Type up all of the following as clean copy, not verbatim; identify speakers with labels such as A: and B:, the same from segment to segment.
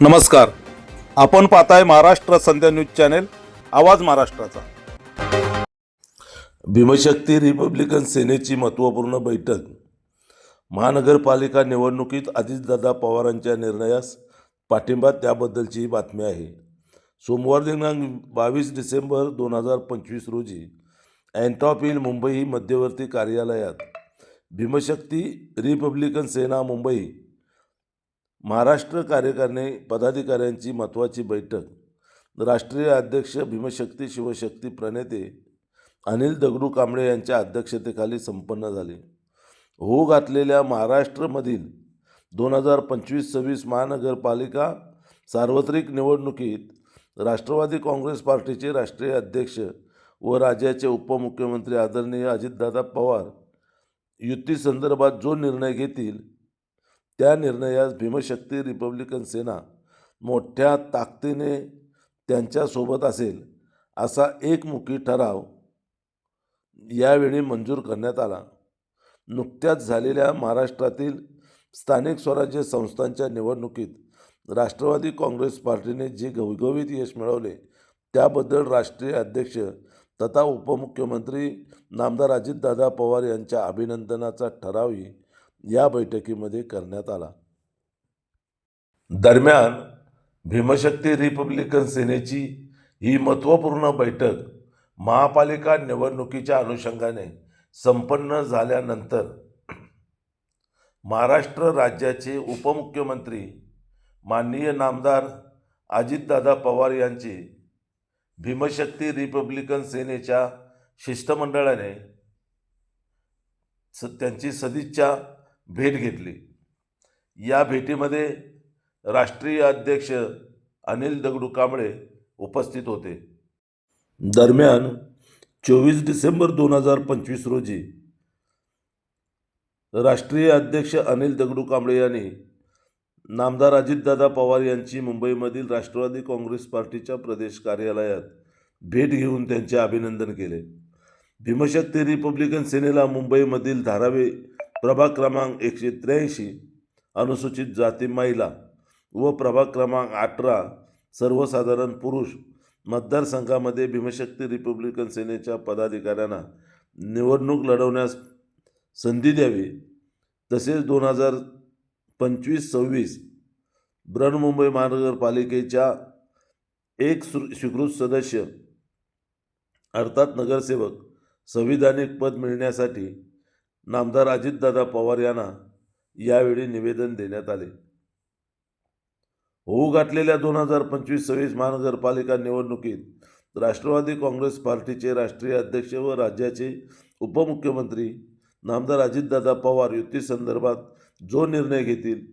A: नमस्कार. आपण पाहताय महाराष्ट्र संध्या न्यूज चॅनेल, आवाज महाराष्ट्राचा.
B: भीमशक्ती रिपब्लिकन सेनेची महत्त्वपूर्ण बैठक. महानगरपालिका निवडणुकीत अजितदादा पवारांच्या निर्णयास पाठिंबा, त्याबद्दलची ही बातमी आहे. सोमवार दिनांक 22 डिसेंबर 2025 रोजी अँटॉप हिल मुंबई मध्यवर्ती कार्यालयात भीमशक्ती रिपब्लिकन सेना मुंबई महाराष्ट्र कार्यकारिणी पदाधिकाऱ्यांची महत्त्वाची बैठक राष्ट्रीय अध्यक्ष भीमशक्ती शिवशक्ती प्रणेते अनिल दगडू कांबळे यांच्या अध्यक्षतेखाली संपन्न झाली. होऊ घातलेल्या महाराष्ट्रामधील 2025-26 महानगरपालिका सार्वत्रिक निवडणुकीत राष्ट्रवादी काँग्रेस पार्टीचे राष्ट्रीय अध्यक्ष व राज्याचे उपमुख्यमंत्री आदरणीय अजितदादा पवार युतीसंदर्भात जो निर्णय घेतील त्या निर्णयास भीमशक्ती रिपब्लिकन सेना मोठ्या ताकदीने त्यांच्यासोबत असेल, असा एकमुखी ठराव यावेळी मंजूर करण्यात आला. नुकत्याच झालेल्या महाराष्ट्रातील स्थानिक स्वराज्य संस्थांच्या निवडणुकीत राष्ट्रवादी काँग्रेस पार्टीने जे घवघवीत यश मिळवले त्याबद्दल राष्ट्रीय अध्यक्ष तथा उपमुख्यमंत्री नामदार अजितदादा पवार यांच्या अभिनंदनाचा ठरावही या बैठकीमध्ये करण्यात आला. दरम्यान भीमशक्ती रिपब्लिकन सेनेची ही महत्त्वपूर्ण बैठक महापालिका निवडणुकीच्या अनुषंगाने संपन्न झाल्यानंतर महाराष्ट्र राज्याचे उपमुख्यमंत्री माननीय नामदार अजितदादा पवार यांची भीमशक्ती रिपब्लिकन सेनेच्या शिष्टमंडळाने त्यांची सदिच्छा भेट घेतली. या भेटीमध्ये राष्ट्रीय अध्यक्ष अनिल दगडू कांबळे उपस्थित होते. दरम्यान 24 डिसेंबर 2025 रोजी राष्ट्रीय अध्यक्ष अनिल दगडू कांबळे यांनी नामदार अजितदादा पवार यांची मुंबईमधील राष्ट्रवादी काँग्रेस पार्टीच्या प्रदेश कार्यालयात भेट घेऊन त्यांचे अभिनंदन केले. भीमशक्ती रिपब्लिकन सेनेला मुंबईमधील धारावी प्रभाग क्रमांक 183 अनुसूचित जाती महिला व प्रभाग क्रमांक 18 सर्वसाधारण पुरुष मतदारसंघामध्ये भीमशक्ती रिपब्लिकन सेनेच्या पदाधिकाऱ्यांना निवडणूक लढवण्यास संधी द्यावी, तसेच 2025-26 बृहन्मुंबई महानगरपालिकेच्या एक स्वीकृत सदस्य अर्थात नगरसेवक संविधानिक पद मिळण्यासाठी नामदार अजितदादा पवार यांना यावेळी निवेदन देण्यात आले. होऊ घातलेल्या 2025-26 महानगरपालिका निवडणुकीत राष्ट्रवादी काँग्रेस पार्टीचे राष्ट्रीय अध्यक्ष व राज्याचे उपमुख्यमंत्री नामदार अजितदादा पवार युतीसंदर्भात जो निर्णय घेतील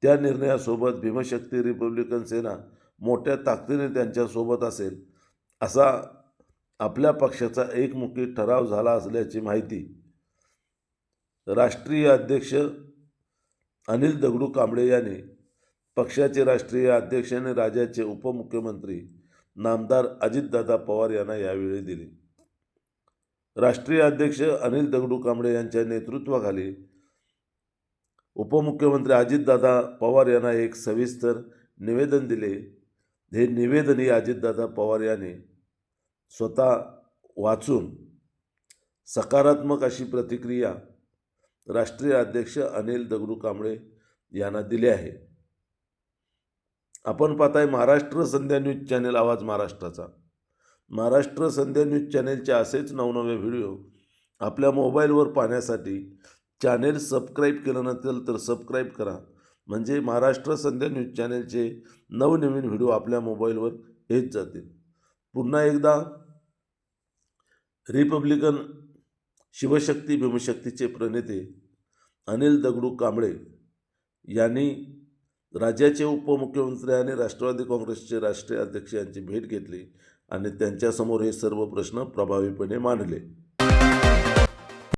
B: त्या निर्णयासोबत भीमशक्ती रिपब्लिकन सेना मोठ्या ताकदीने त्यांच्यासोबत असेल, असा आपल्या पक्षाचा एकमुखी ठराव झाला असल्याची माहिती राष्ट्रीय अध्यक्ष अनिल दगडू कांबळे यांनी पक्षाचे राष्ट्रीय अध्यक्ष आणि राज्याचे उपमुख्यमंत्री नामदार अजितदादा पवार यांना यावेळी दिली. राष्ट्रीय अध्यक्ष अनिल दगडू कांबळे यांच्या नेतृत्वाखाली उपमुख्यमंत्री अजितदादा पवार यांना एक सविस्तर निवेदन दिले. हे निवेदनही अजितदादा पवार यांनी स्वतः वाचून सकारात्मक अशी प्रतिक्रिया राष्ट्रीय अध्यक्ष अनिल दगडू कांबळे यांना दिली आहे. आपण पाहताय महाराष्ट्र संध्या न्यूज चॅनेल, आवाज महाराष्ट्राचा. महाराष्ट्र संध्या न्यूज चॅनेलचे असेच नवनवे व्हिडिओ आपल्या मोबाईलवर पाहण्यासाठी चॅनेल सबस्क्राईब केलं नसेल तर सबस्क्राईब करा, म्हणजे महाराष्ट्र संध्या न्यूज चॅनेलचे नवनवीन व्हिडिओ आपल्या मोबाईलवर येत जातील. पुन्हा एकदा रिपब्लिकन शिवशक्ती भीमशक्तीचे प्रणेते अनिल दगडू कांबळे यांनी राज्याचे उपमुख्यमंत्री आणि राष्ट्रवादी काँग्रेसचे राष्ट्रीय अध्यक्ष यांची भेट घेतली आणि त्यांच्यासमोर हे सर्व प्रश्न प्रभावीपणे मांडले.